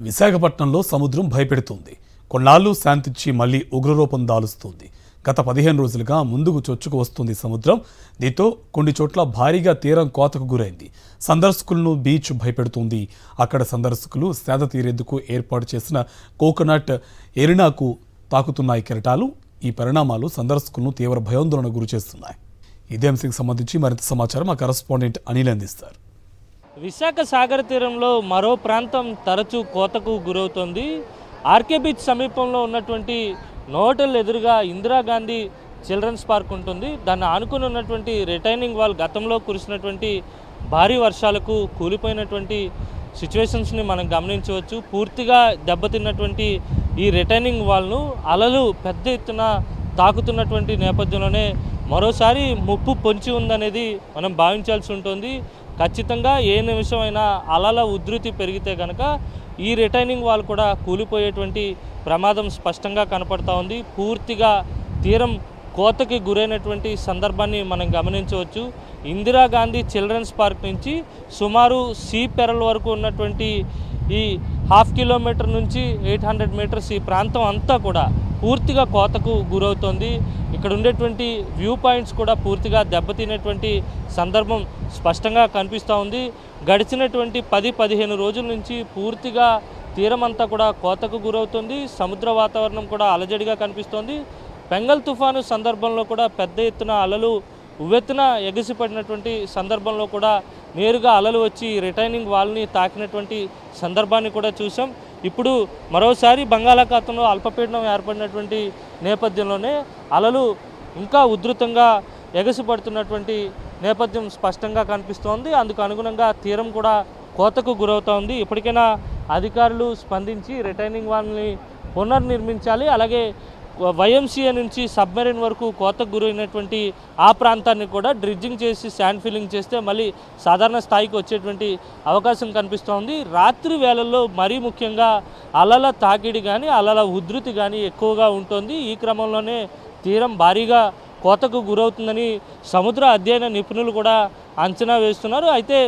విశాఖపట్నంలో సముద్రం భయపెడుతోంది. కొన్నాళ్లు శాంతించి మళ్లీ ఉగ్రరూపం దాలుస్తోంది. గత 15 రోజులుగా ముందుకు చొచ్చుకు వస్తుంది సముద్రం. దీంతో కొన్ని చోట్ల భారీగా తీరం కోతకు గురైంది. సందర్శకులను బీచ్ భయపెడుతోంది. అక్కడ సందర్శకులు సేద తీరేందుకు ఏర్పాటు చేసిన కోకోనట్ ఎరినాకు తాకుతున్నాయి కెరటాలు. ఈ పరిణామాలు సందర్శకులను తీవ్ర భయాందోళనకు గురిచేస్తున్నాయి. ఇదే అంశానికి సంబంధించి మరింత సమాచారం మా కరెస్పాండెంట్ అనిల్ అందిస్తారు. విశాఖ సాగర తీరంలో మరో ప్రాంతం తరచూ కోతకు గురవుతోంది. ఆర్కే బీచ్ సమీపంలో ఉన్నటువంటి నోటల్ ఎదురుగా ఇందిరాగాంధీ చిల్డ్రన్స్ పార్క్ ఉంటుంది. దాన్ని ఆనుకుని ఉన్నటువంటి రిటైనింగ్ వాల్ గతంలో కురిసినటువంటి భారీ వర్షాలకు కూలిపోయినటువంటి సిచ్యువేషన్స్ని మనం గమనించవచ్చు. పూర్తిగా దెబ్బతిన్నటువంటి ఈ రిటైనింగ్ వాల్ను అలలు పెద్ద ఎత్తున తాకుతున్నటువంటి నేపథ్యంలోనే మరోసారి ముప్పు పొంచి ఉందనేది మనం భావించాల్సి ఉంటుంది. ఖచ్చితంగా ఏ నిమిషమైనా అలల ఉధృతి పెరిగితే కనుక ఈ రిటైనింగ్ వాల్ కూడా కూలిపోయేటువంటి ప్రమాదం స్పష్టంగా కనపడతా ఉంది. పూర్తిగా తీరం కోతకి గురైనటువంటి సందర్భాన్ని మనం గమనించవచ్చు. ఇందిరాగాంధీ చిల్డ్రన్స్ పార్క్ నుంచి సుమారు సీ పెరల్ వరకు ఉన్నటువంటి ఈ 1/2 కిలోమీటర్ నుంచి 800 మీటర్స్ ఈ ప్రాంతం అంతా కూడా పూర్తిగా కోతకు గురవుతోంది. ఇక్కడ ఉండేటువంటి వ్యూ పాయింట్స్ కూడా పూర్తిగా దెబ్బతినేటువంటి సందర్భం స్పష్టంగా కనిపిస్తూ ఉంది. గడిచినటువంటి 10-15 రోజుల నుంచి పూర్తిగా తీరం అంతా కూడా కోతకు గురవుతుంది. సముద్ర వాతావరణం కూడా అలజడిగా కనిపిస్తోంది. బెంగల్ తుఫాను సందర్భంలో కూడా పెద్ద ఎత్తున అలలు ఉవ్వెత్తున ఎగసిపడినటువంటి సందర్భంలో కూడా నేరుగా అలలు వచ్చి రిటైనింగ్ వాల్ని తాకినటువంటి సందర్భాన్ని కూడా చూసాం. ఇప్పుడు మరోసారి బంగాళాఖాతంలో అల్పపీడనం ఏర్పడినటువంటి నేపథ్యంలోనే అలలు ఇంకా ఉధృతంగా ఎగసిపడుతున్నటువంటి నేపథ్యం స్పష్టంగా కనిపిస్తోంది. అందుకు అనుగుణంగా తీరం కూడా కోతకు గురవుతూ ఉంది. ఇప్పటికైనా అధికారులు స్పందించి రిటైనింగ్ వాల్ని పునర్నిర్మించాలి. అలాగే వైఎంసీఏ నుంచి సబ్మెరీన్ వరకు కోతకు గురైనటువంటి ఆ ప్రాంతాన్ని కూడా డ్రిడ్జింగ్ చేసి శాండ్ ఫిల్లింగ్ చేస్తే మళ్ళీ సాధారణ స్థాయికి వచ్చేటువంటి అవకాశం కనిపిస్తోంది. రాత్రి వేళల్లో మరీ ముఖ్యంగా అలల తాకిడి కానీ అలల ఉధృతి కానీ ఎక్కువగా ఉంటుంది. ఈ క్రమంలోనే తీరం భారీగా కోతకు గురవుతుందని సముద్ర అధ్యయన నిపుణులు కూడా అంచనా వేస్తున్నారు. అయితే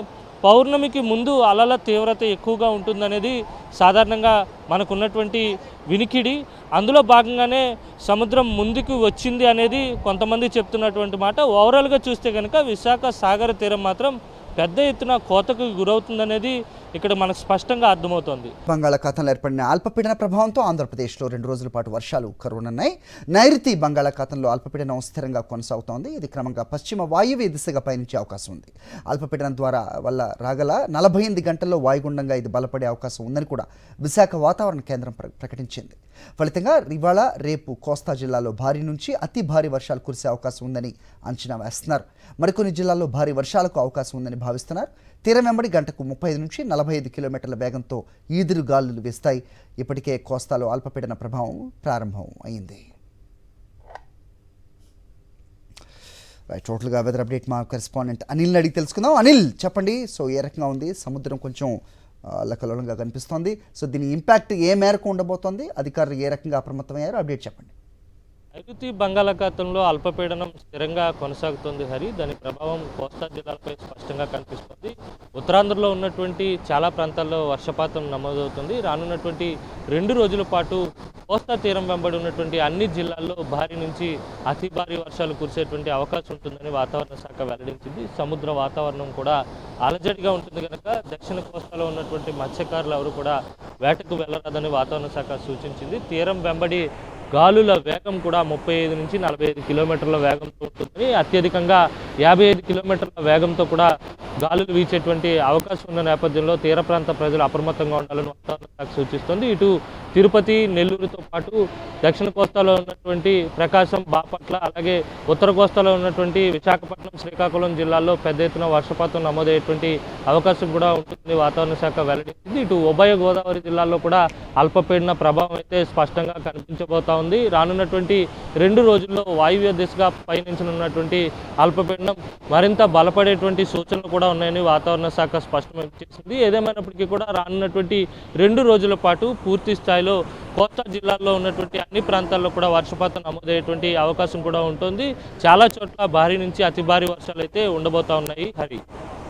పౌర్ణమికి ముందు అలల తీవ్రత ఎక్కువగా ఉంటుందనేది సాధారణంగా మనకున్నటువంటి వినికిడి. అందులో భాగంగానే సముద్రం ముందుకు వచ్చింది అనేది కొంతమంది చెప్తున్నటువంటి మాట. ఓవరాల్గా చూస్తే కనుక విశాఖ సాగర తీరం మాత్రం పెద్ద ఎత్తున కోతకు గురవుతుందనేది ఇక్కడ మనకు స్పష్టంగా అర్థమవుతోంది. బంగాళాఖాతంలో ఏర్పడిన అల్పపీడన ప్రభావంతో ఆంధ్రప్రదేశ్లో 2 రోజుల పాటు వర్షాలు కురవనున్నాయి. నైరుతి బంగాళాఖాతంలో అల్పపీడనం స్థిరంగా కొనసాగుతోంది. ఇది క్రమంగా పశ్చిమ వాయువ్య దిశగా పయనించే అవకాశం ఉంది. అల్పపీడనం వల్ల రాగల 48 గంటల్లో వాయుగుండంగా ఇది బలపడే అవకాశం ఉందని కూడా విశాఖ వాతావరణ కేంద్రం ప్రకటించింది. ఫలితంగా ఇవాళ రేపు కోస్తా జిల్లాలో భారీ నుంచి అతి భారీ వర్షాలు కురిసే అవకాశం ఉందని అంచనా వేస్తున్నారు. మరికొన్ని జిల్లాల్లో భారీ వర్షాలకు అవకాశం ఉందని భావిస్తున్నారు. తీరం వెంబడి గంటకు 35 నుంచి 45 కిలోమీటర్ల వేగంతో ఈదురు గాలులు వీస్తాయి. ఇప్పటికే కోస్తాలో అల్పపీడన ప్రభావం ప్రారంభం అయింది. టోటల్గా వెదర్ అప్డేట్ మా కరెస్పాండెంట్ అనిల్ని అడిగి తెలుసుకుందాం. అనిల్, చెప్పండి. సో ఏ రకంగా ఉంది? సముద్రం కొంచెం అల్లకల్లోలంగా కనిపిస్తోంది. సో దీని ఇంపాక్ట్ ఏ మేరకు ఉండబోతోంది? అధికారులు ఏ రకంగా అప్రమత్తమయ్యారో అప్డేట్ చెప్పండి. నైరుతి బంగాళాఖాతంలో అల్పపీడనం స్థిరంగా కొనసాగుతుంది హరి. దాని ప్రభావం కోస్తా జిల్లాలపై స్పష్టంగా కనిపిస్తుంది. ఉత్తరాంధ్రలో ఉన్నటువంటి చాలా ప్రాంతాల్లో వర్షపాతం నమోదవుతుంది. రానున్నటువంటి 2 రోజుల పాటు కోస్తా తీరం వెంబడి ఉన్నటువంటి అన్ని జిల్లాల్లో భారీ నుంచి అతి భారీ వర్షాలు కురిసేటువంటి అవకాశం ఉంటుందని వాతావరణ శాఖ వెల్లడించింది. సముద్ర వాతావరణం కూడా అలజడిగా ఉంటుంది కనుక దక్షిణ కోస్తాలో ఉన్నటువంటి మత్స్యకారులు ఎవరు కూడా వేటకు వెళ్లరాదని వాతావరణ శాఖ సూచించింది. తీరం వెంబడి గాలుల వేగం కూడా 35 నుంచి 45 కిలోమీటర్ల వేగంతో ఉంటుందని, అత్యధికంగా 55 కిలోమీటర్ల వేగంతో కూడా గాలులు వీచేటువంటి అవకాశం ఉన్న నేపథ్యంలో తీర ప్రాంత ప్రజలు అప్రమత్తంగా ఉండాలని వాతావరణ శాఖ సూచిస్తుంది. ఇటు తిరుపతి, నెల్లూరుతో పాటు దక్షిణ కోస్తాలో ఉన్నటువంటి ప్రకాశం, బాపట్ల, అలాగే ఉత్తర కోస్తాలో ఉన్నటువంటి విశాఖపట్నం, శ్రీకాకుళం జిల్లాల్లో పెద్ద ఎత్తున వర్షపాతం నమోదయ్యేటువంటి అవకాశం కూడా ఉంటుందని వాతావరణ శాఖ వెల్లడించింది. ఇటు ఉభయ గోదావరి జిల్లాల్లో కూడా అల్పపీడన ప్రభావం అయితే స్పష్టంగా కనిపించబోతా ఉంది. రానున్నటువంటి 2 రోజుల్లో వాయువ్య దిశగా పయనించనున్నటువంటి అల్పపీడనం మరింత బలపడేటువంటి సూచనలు కూడా ఉన్నాయని వాతావరణ శాఖ స్పష్టం చేసింది. ఏదేమైనప్పటికీ కూడా రానున్నటువంటి 2 రోజుల పాటు పూర్తి స్థాయిలో కోస్తా జిల్లాల్లో ఉన్నటువంటి అన్ని ప్రాంతాల్లో కూడా వర్షపాతం నమోదయ్యేటువంటి అవకాశం కూడా ఉంటుంది. చాలా చోట్ల భారీ నుంచి అతి భారీ వర్షాలు అయితే ఉండబోతా ఉన్నాయి హరి.